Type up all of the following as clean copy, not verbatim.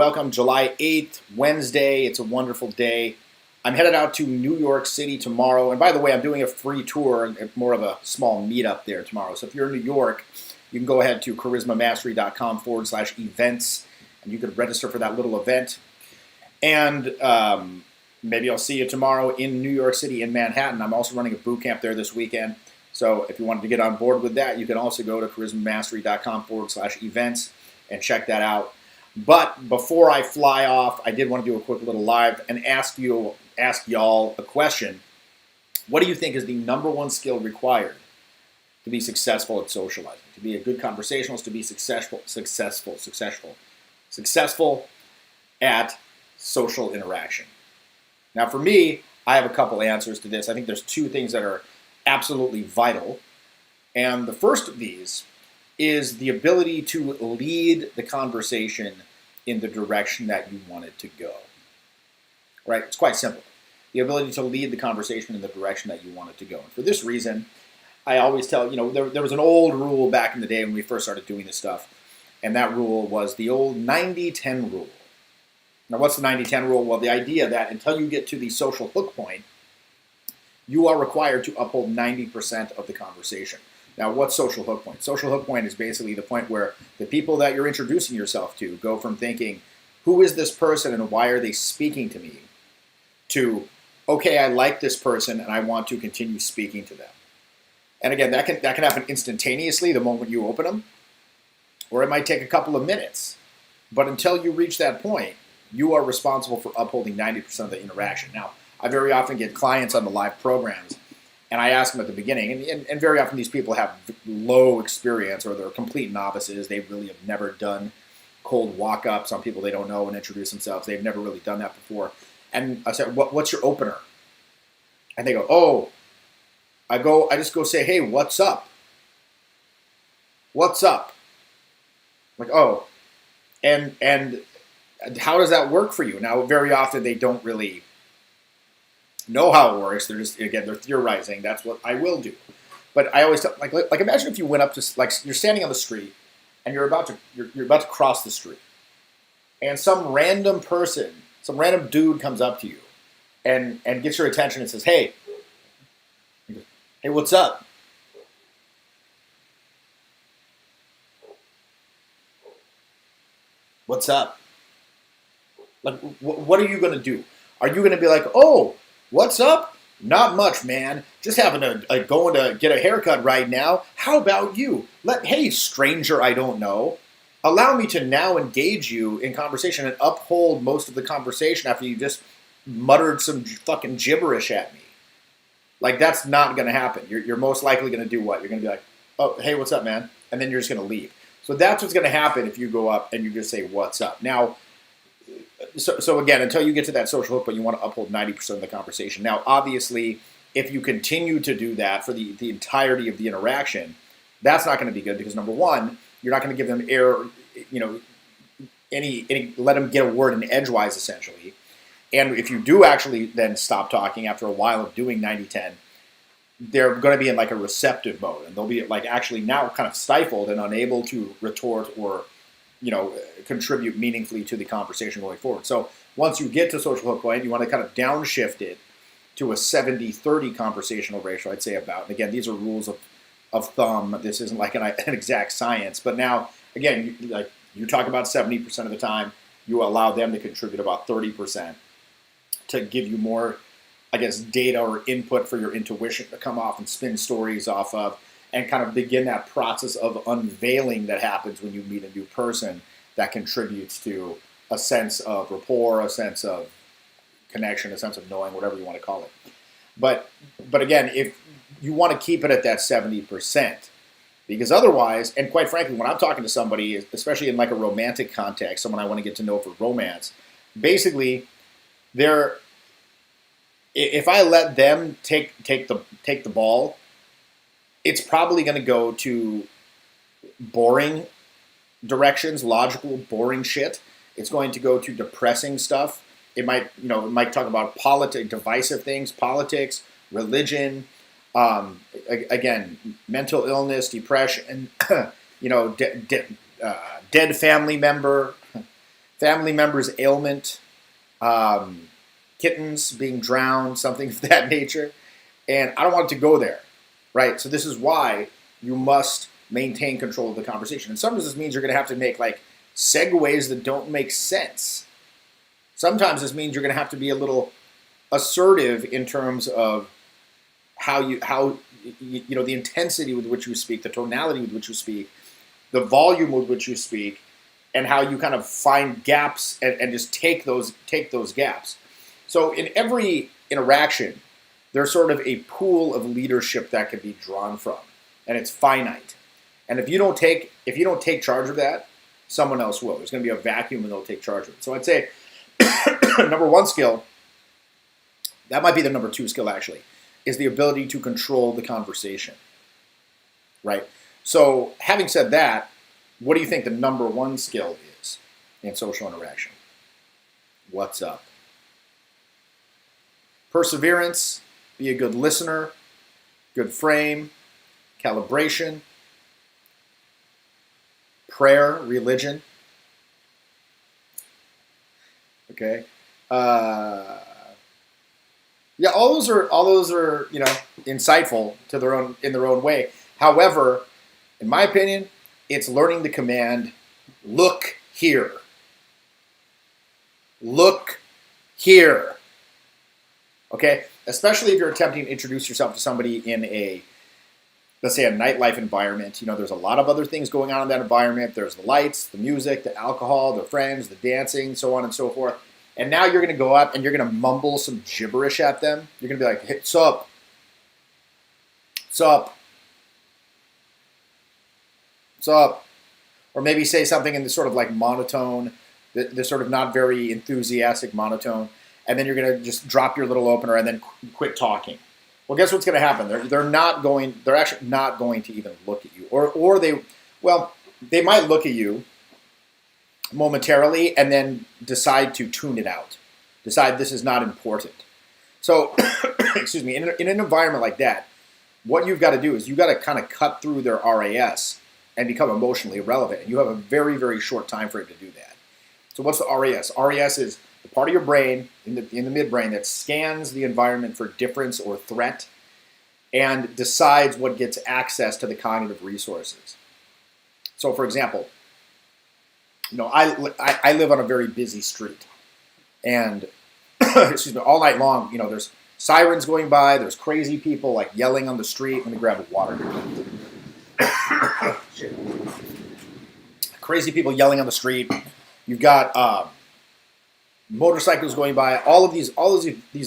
Welcome, July 8th, Wednesday. It's a wonderful day. I'm headed out to New York City tomorrow. And by the way, I'm doing a free tour, more of a small meetup there tomorrow. So if you're in New York, you can go ahead to charismamastery.com/events, and you could register for that little event. And maybe I'll see you tomorrow in New York City, in Manhattan. I'm also running a boot camp there this weekend. So if you wanted to get on board with that, you can also go to charismamastery.com/events and check that out. But before I fly off, I did want to do a quick little live and ask y'all a question. What do you think is the number one skill required to be successful at socializing? To be a good conversationalist, to be successful at social interaction. Now for me, I have a couple answers to this. I think there's two things that are absolutely vital. And the first of these is the ability to lead the conversation in the direction that you want it to go. Right? It's quite simple. The ability to lead the conversation in the direction that you want it to go. And for this reason, I always tell, there was an old rule back in the day when we first started doing this stuff, and that rule was the old 90-10 rule. Now, what's the 90-10 rule? Well, the idea that until you get to the social hook point, you are required to uphold 90% of the conversation. Now, what's social hook point? Social hook point is basically the point where the people that you're introducing yourself to go from thinking, who is this person and why are they speaking to me, to, okay, I like this person and I want to continue speaking to them. And again, that can happen instantaneously the moment you open them, or it might take a couple of minutes. But until you reach that point, you are responsible for upholding 90% of the interaction. Now, I very often get clients on the live programs, and I ask them at the beginning, and very often these people have low experience or they're complete novices. They really have never done cold walk-ups on people they don't know and introduce themselves. They've never really done that before. And I said, what's your opener? And they go, oh, I just go say, hey, what's up? What's up? I'm like, oh, and how does that work for you? Now, very often they don't really know how it works. They're just, again, they're theorizing. That's what I will do. But I always tell, like imagine if you went up to, like, you're standing on the street and you're about to cross the street, and some random person, some random dude comes up to you and gets your attention and says, hey, what's up? What's up? Like, what are you going to do? Are you going to be like, oh, what's up? Not much, man. Just having going to get a haircut right now. How about you? Hey, stranger I don't know. Allow me to now engage you in conversation and uphold most of the conversation after you just muttered some fucking gibberish at me. Like, that's not going to happen. You're most likely going to do what? You're going to be like, oh, hey, what's up, man? And then you're just going to leave. So that's what's going to happen if you go up and you just say, what's up? Now, so again, until you get to that social hook, but you want to uphold 90% of the conversation. Now, obviously, if you continue to do that for the entirety of the interaction, that's not going to be good because, number one, you're not going to give them let them get a word in edgewise, essentially. And if you do actually then stop talking after a while of doing 90-10, they're going to be in like a receptive mode, and they'll be like actually now kind of stifled and unable to retort or contribute meaningfully to the conversation going forward. So once you get to social hook point, you want to kind of downshift it to a 70-30 conversational ratio, I'd say about. And again, these are rules of thumb. This isn't like an exact science. But now, again, you talk about 70% of the time, you allow them to contribute about 30% to give you more, I guess, data or input for your intuition to come off and spin stories off of, and kind of begin that process of unveiling that happens when you meet a new person that contributes to a sense of rapport, a sense of connection, a sense of knowing, whatever you want to call it. But again, if you want to keep it at that 70%, because otherwise, and quite frankly, when I'm talking to somebody, especially in like a romantic context, someone I want to get to know for romance, basically, if I let them take the ball, it's probably going to go to boring directions, logical, boring shit. It's going to go to depressing stuff. It might talk about divisive things, politics, religion, again, mental illness, depression, dead family member, family members' ailment, kittens being drowned, something of that nature. And I don't want it to go there, right? So this is why you must maintain control of the conversation. And sometimes this means you're going to have to make like segues that don't make sense. Sometimes this means you're going to have to be a little assertive in terms of how the intensity with which you speak, the tonality with which you speak, the volume with which you speak, and how you kind of find gaps and just take those gaps. So in every interaction, there's sort of a pool of leadership that can be drawn from, and it's finite. And if you don't take charge of that, someone else will. There's going to be a vacuum, and they'll take charge of it. So I'd say number one skill, that might be the number two skill actually, is the ability to control the conversation, right? So having said that, what do you think the number one skill is in social interaction? What's up? Perseverance, be a good listener, good frame, calibration, prayer, religion. Okay. Yeah, all those are insightful in their own way. However, in my opinion, it's learning the command, look here. Look here. Okay? Especially if you're attempting to introduce yourself to somebody in let's say a nightlife environment. There's a lot of other things going on in that environment. There's the lights, the music, the alcohol, the friends, the dancing, so on and so forth. And now you're going to go up and you're going to mumble some gibberish at them. You're going to be like, hey, what's up? What's up? What's up? Or maybe say something in the sort of like monotone, the sort of not very enthusiastic monotone. And then you're going to just drop your little opener and then quit talking. Well, guess what's going to happen? They're actually not going to even look at you. Or they might look at you momentarily and then decide to tune it out. Decide this is not important. So, excuse me, in an environment like that, what you've got to do is you've got to kind of cut through their RAS and become emotionally irrelevant. And you have a very, very short time frame to do that. So what's the RAS? RAS is the part of your brain, in the midbrain, that scans the environment for difference or threat and decides what gets access to the cognitive resources. So, for example, I live on a very busy street, and excuse me, all night long, there's sirens going by, there's crazy people like yelling on the street. Let me grab a water here. Shit. Crazy people yelling on the street. You've got motorcycles going by, all of these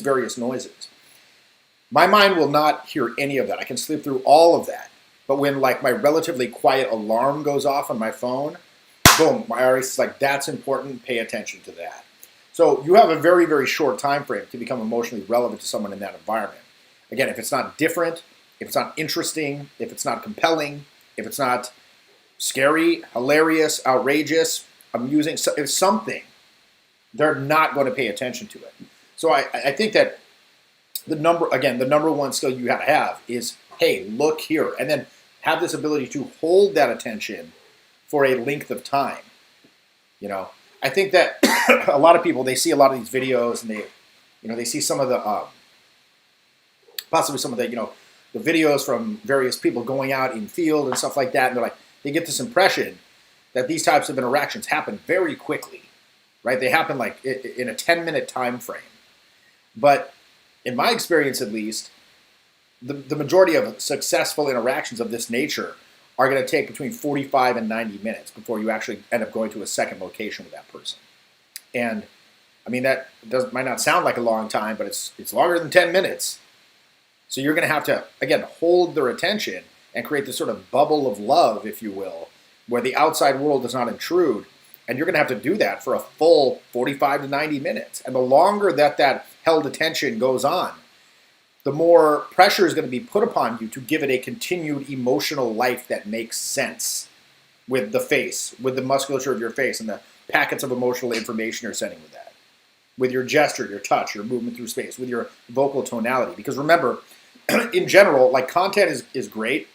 various noises. My mind will not hear any of that. I can sleep through all of that. But when like my relatively quiet alarm goes off on my phone, boom, my RAS is like, that's important, pay attention to that. So you have a very, very short time frame to become emotionally relevant to someone in that environment. Again, if it's not different, if it's not interesting, if it's not compelling, if it's not scary, hilarious, outrageous, amusing, if something, they're not going to pay attention to it. So I think that the number one skill you have to have is, hey, look here, and then have this ability to hold that attention for a length of time. I think that a lot of people, they see a lot of these videos, and they see some of the possibly some of the the videos from various people going out in field and stuff like that, and they get this impression that these types of interactions happen very quickly, right? They happen like in a 10-minute time frame. But in my experience, at least, the majority of successful interactions of this nature are going to take between 45 and 90 minutes before you actually end up going to a second location with that person. And I mean, that might not sound like a long time, but it's longer than 10 minutes. So you're going to have to, again, hold their attention and create this sort of bubble of love, if you will, where the outside world does not intrude. And you're going to have to do that for a full 45 to 90 minutes. And the longer that held attention goes on, the more pressure is going to be put upon you to give it a continued emotional life that makes sense with the face, with the musculature of your face and the packets of emotional information you're sending with that, with your gesture, your touch, your movement through space, with your vocal tonality. Because remember, in general, like, content is great,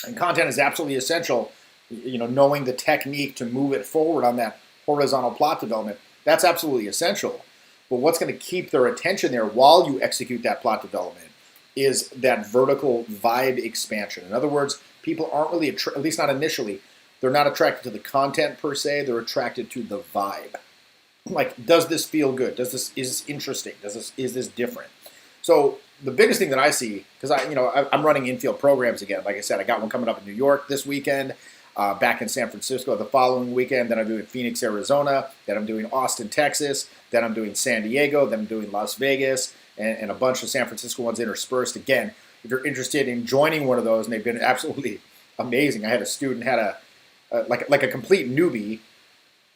and content is absolutely essential, knowing the technique to move it forward on that horizontal plot development, that's absolutely essential. But what's going to keep their attention there while you execute that plot development is that vertical vibe expansion. In other words, people aren't really, at least not initially, they're not attracted to the content per se, they're attracted to the vibe. Like, does this feel good? Is this interesting? Is this different? So the biggest thing that I see, because I'm running infield programs again. Like I said, I got one coming up in New York this weekend, back in San Francisco the following weekend. Then I'm doing Phoenix, Arizona. Then I'm doing Austin, Texas. Then I'm doing San Diego. Then I'm doing Las Vegas, and a bunch of San Francisco ones interspersed. Again, if you're interested in joining one of those, and they've been absolutely amazing. I had a student had a complete newbie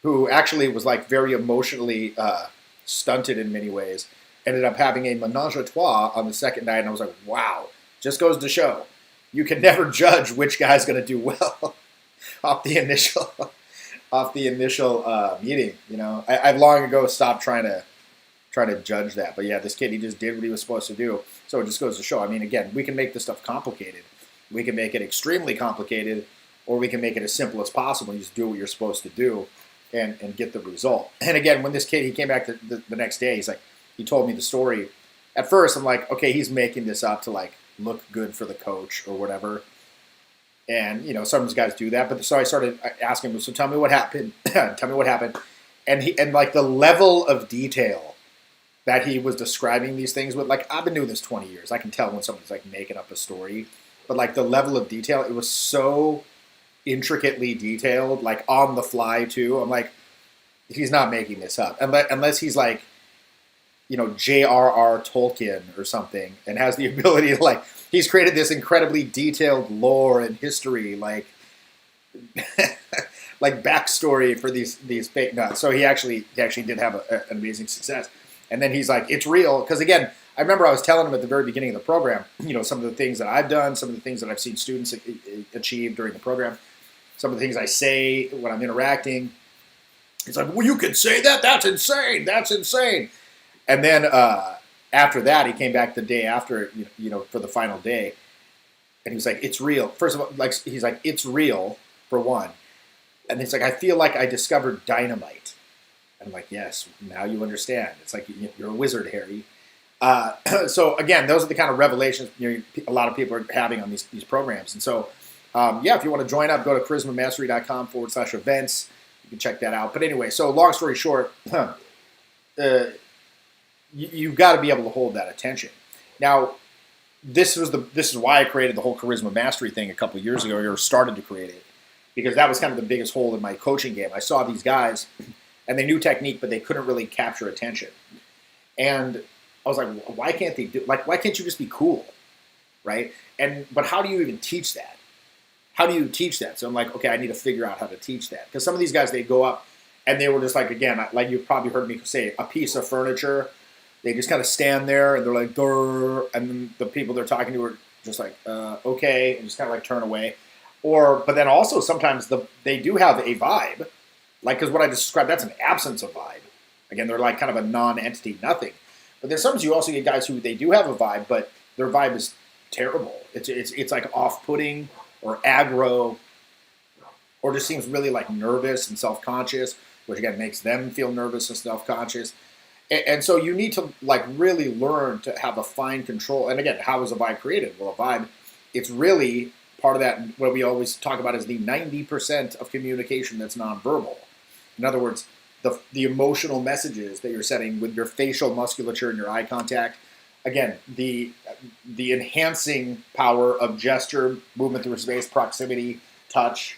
who actually was like very emotionally stunted in many ways. Ended up having a menage a trois on the second night, and I was like, wow, just goes to show you can never judge which guy's going to do well off the initial meeting. I've long ago stopped trying to judge that, but yeah, this kid, he just did what he was supposed to do. So it just goes to show. I mean, again, we can make this stuff complicated. We can make it extremely complicated, or we can make it as simple as possible. You just do what you're supposed to do and get the result. And again, when this kid, he came back the next day, he told me the story. At first, I'm like, okay, he's making this up to like look good for the coach or whatever. And some of these guys do that. But so I started asking him, so tell me what happened. Tell me what happened. And like the level of detail that he was describing these things with, like, I've been doing this 20 years. I can tell when someone's like making up a story. But like the level of detail, it was so intricately detailed, like on the fly too. I'm like, he's not making this up. Unless he's like, J.R.R. Tolkien or something, and has the ability to, like, he's created this incredibly detailed lore and history, like like backstory for these fake nuts. So he actually did have an amazing success. And then he's like, it's real. Because again, I remember I was telling him at the very beginning of the program, some of the things that I've done, some of the things that I've seen students achieve during the program, some of the things I say when I'm interacting. He's like, well, you can say that? That's insane. That's insane. And then after that, he came back the day after, for the final day, and he was like, "It's real." First of all, he's like, "It's real," for one, and he's like, "I feel like I discovered dynamite." And I'm like, "Yes, now you understand." It's like you're a wizard, Harry. So again, those are the kind of revelations a lot of people are having on these programs. And so, if you want to join up, go to charismamastery.com/events. You can check that out. But anyway, so long story short. You've got to be able to hold that attention. Now, this is why I created the whole charisma mastery thing a couple of years ago, or started to create it, because that was kind of the biggest hole in my coaching game. I saw these guys, and they knew technique, but they couldn't really capture attention. And I was like, why can't they do? Like, why can't you just be cool, right? But how do you even teach that? How do you teach that? So I'm like, okay, I need to figure out how to teach that, because some of these guys, they go up and they were just like, again, like you've probably heard me say, a piece of furniture. They just kind of stand there and they're like, grr, and then the people they're talking to are just like, okay, and just kind of like turn away. But then also sometimes they do have a vibe, like, because what I just described, that's an absence of vibe. Again, they're like kind of a non-entity, nothing. But then sometimes you also get guys who they do have a vibe, but their vibe is terrible. It's like off-putting or aggro, or just seems really like nervous and self-conscious, which again makes them feel nervous and self-conscious. And so you need to like really learn to have a fine control. And again, how is a vibe created? Well, a vibe, it's really part of that, what we always talk about is the 90% of communication that's nonverbal. In other words, the emotional messages that you're setting with your facial musculature and your eye contact. Again, the enhancing power of gesture, movement through space, proximity, touch,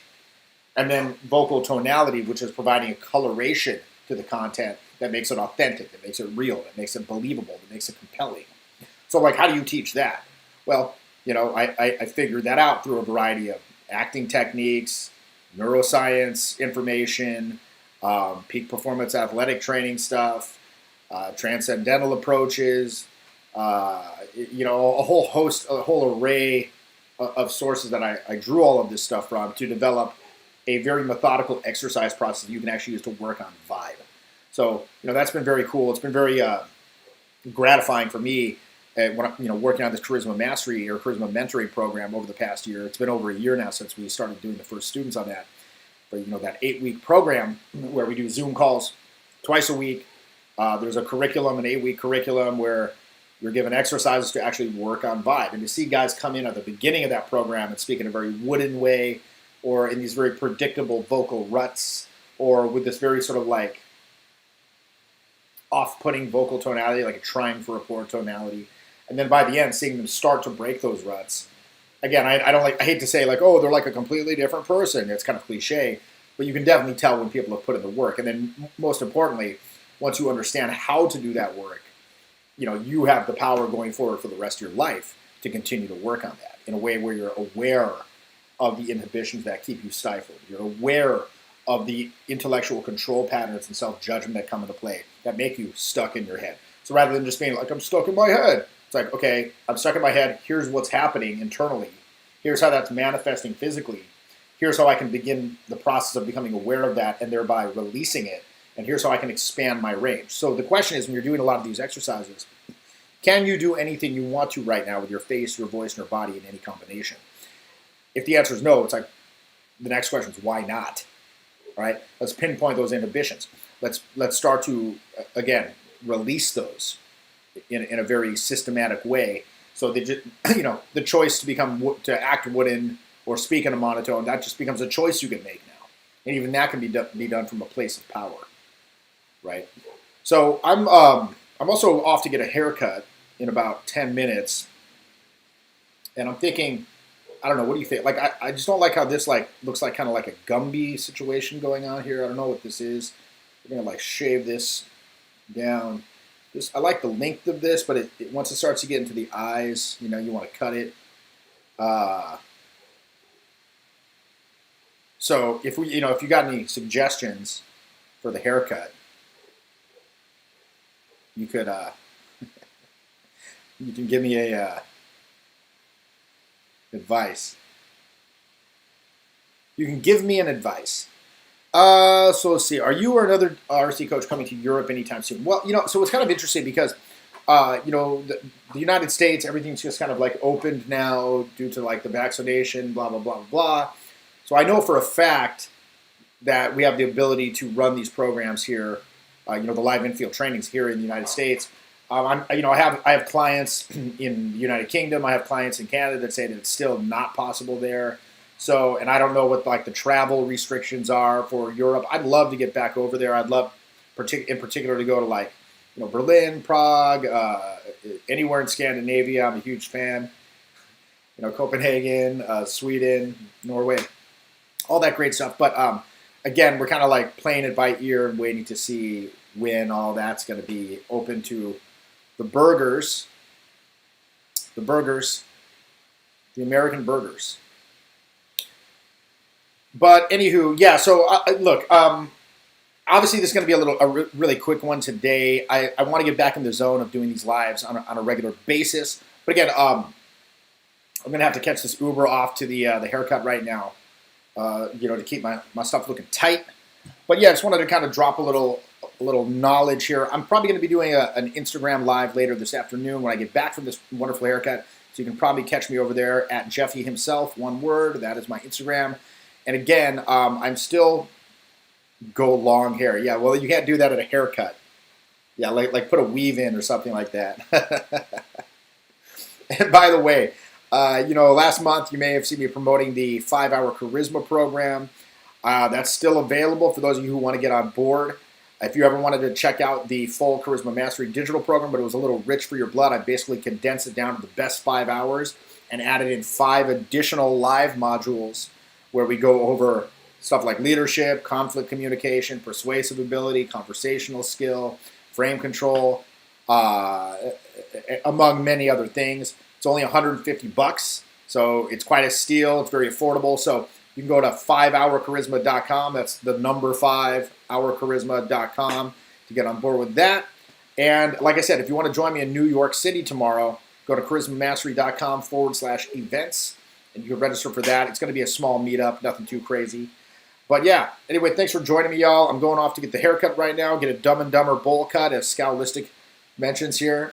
and then vocal tonality, which is providing a coloration to the content that makes it authentic, that makes it real, that makes it believable, that makes it compelling. So, like, how do you teach that? Well, I figured that out through a variety of acting techniques, neuroscience information, peak performance athletic training stuff, transcendental approaches, a whole array of sources that I drew all of this stuff from to develop a very methodical exercise process you can actually use to work on vibe. So, that's been very cool. It's been very gratifying for me when I'm, working on this charisma mastery or charisma mentoring program over the past year. It's been over a year now since we started doing the first students on that. for that 8-week program where we do Zoom calls twice a week. There's a curriculum, an 8-week curriculum where you're given exercises to actually work on vibe. And to see guys come in at the beginning of that program and speak in a very wooden way, or in these very predictable vocal ruts, or with this very sort of like off-putting vocal tonality, like a trying for rapport tonality, and then by the end, seeing them start to break those ruts. Again, I hate to say like, oh, they're like a completely different person. It's kind of cliche, but you can definitely tell when people have put in the work. And then most importantly, once you understand how to do that work, you have the power going forward for the rest of your life to continue to work on that in a way where you're aware of the inhibitions that keep you stifled. You're aware of the intellectual control patterns and self-judgment that come into play that make you stuck in your head. So rather than just being like, I'm stuck in my head, it's like, okay, I'm stuck in my head. Here's what's happening internally. Here's how that's manifesting physically. Here's how I can begin the process of becoming aware of that and thereby releasing it. And here's how I can expand my range. So the question is, when you're doing a lot of these exercises, can you do anything you want to right now with your face, your voice, and your body in any combination? If the answer is no, it's like the next question is why not? All right, let's pinpoint those inhibitions. Let's start to again release those in a very systematic way. So that the choice to act wooden or speak in a monotone, that just becomes a choice you can make now, and even that can be done from a place of power. Right. So I'm also off to get a haircut in about 10 minutes. And I'm thinking, I don't know, what do you think? Like, I just don't like how this looks like kind of like a Gumby situation going on here. I don't know what this is. We're going to shave this down. I like the length of this, but once it starts to get into the eyes, you want to cut it. So if you got any suggestions for the haircut, you could you can give me a advice. You can give me an advice. So let's see. Are you or another RC coach coming to Europe anytime soon? Well, so it's kind of interesting because the United States, everything's just kind of opened now due to the vaccination, blah blah blah blah blah. So I know for a fact that we have the ability to run these programs here. The live infield trainings here in the United States. I have clients in the United Kingdom. I have clients in Canada that say that it's still not possible there. So, and I don't know what the travel restrictions are for Europe. I'd love to get back over there. I'd love, in particular, to go to Berlin, Prague, anywhere in Scandinavia. I'm a huge fan. Copenhagen, Sweden, Norway, all that great stuff. But again, we're kind of playing it by ear and waiting to see when all that's going to be open to the burgers, the American burgers. But anywho, yeah. So look, obviously this is going to be a really quick one today. I want to get back in the zone of doing these lives on a regular basis. But again, I'm going to have to catch this Uber off to the haircut right now. To keep my stuff looking tight. But yeah, I just wanted to kind of drop a little knowledge here. I'm probably going to be doing an Instagram live later this afternoon when I get back from this wonderful haircut. So you can probably catch me over there at Jeffy himself, one word. That is my Instagram. And again, I'm still go long hair. Yeah, well, you can't do that at a haircut. Yeah, like put a weave in or something like that. And by the way, last month you may have seen me promoting the 5-hour charisma program. That's still available for those of you who want to get on board. If you ever wanted to check out the full Charisma Mastery digital program, but it was a little rich for your blood, I basically condensed it down to the best 5 hours and added in 5 additional live modules where we go over stuff like leadership, conflict communication, persuasive ability, conversational skill, frame control, among many other things. It's only $150, so it's quite a steal. It's very affordable. So you can go to 5hourcharisma.com. That's the number 5hourcharisma.com to get on board with that. And like I said, if you want to join me in New York City tomorrow, go to charismamastery.com/events, and you can register for that. It's going to be a small meetup, nothing too crazy. But yeah, anyway, thanks for joining me, y'all. I'm going off to get the haircut right now, get a Dumb and Dumber bowl cut, as Scalistic mentions here.